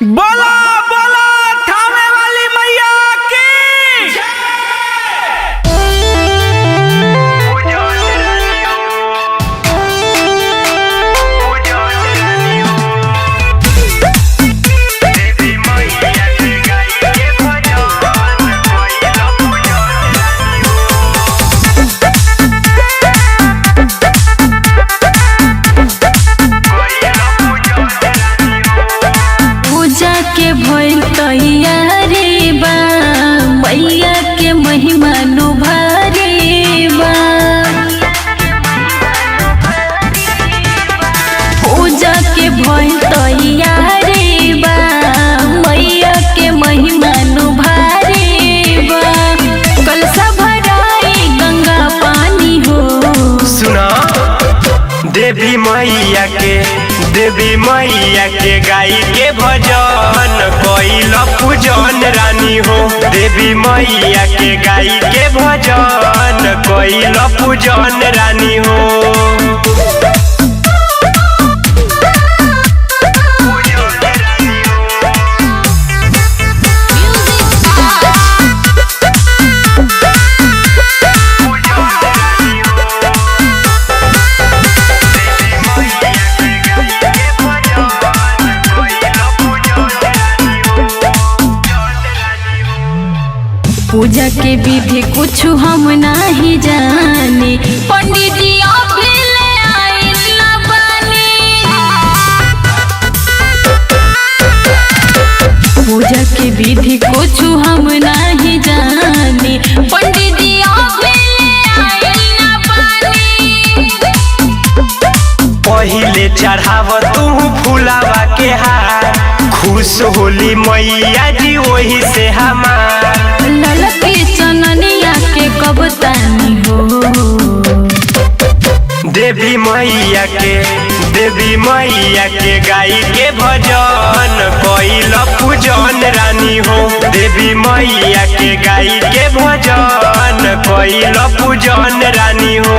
बोला बोला ठावे वाली मैया की भइल तैयारी बा मैया के महिमा नु भारी बा। पूजा के भइल तैयारी बा मैया के महिमा नु भारी बा। कलसा भराई गंगा पानी हो सुना देवी मैया के गाई के भजन कइल पूजन रानी हो। देवी मैया के गाई के भजन कइल पूजन रानी हो। पूजा के विधि कुछ हम नहीं जाने, पंडित जी अभी ले आइल ना बानी। पूजा के विधि कुछ हम नहीं जाने, पंडित जी अभी ले आइल ना बानी। पहिले चढ़ाव तू फुलावा के हार, खुश होली मैया जी वही से हमार। ललकी चननिया के कबतानी हो। देवी मैया के गाई के भजन कइल पूजन रानी हो। देवी मैया के गाई के भजन कइल पूजन रानी हो।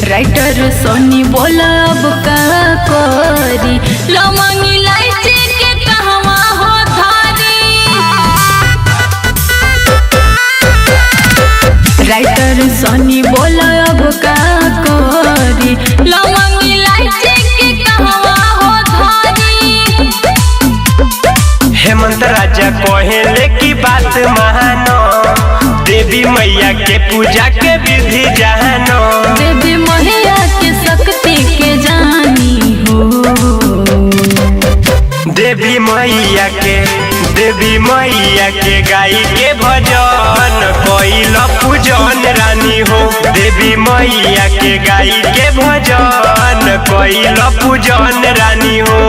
राइटर सोनी बोला अब का करी, लवंग इलायची के कहवा हो थारी। राइटर सोनी बोला अब का करी, लवंग इलायची के कहवा हो थारी। हेमंत राजा कहेले की बात मानो, देवी मैया के पूजा के विधि जानो। देवी मैया के शक्ति के जानी हो। देवी मैया के गाई के भजन कइल पूजन रानी हो। देवी मैया के गाई के भजन कइल पूजन रानी हो।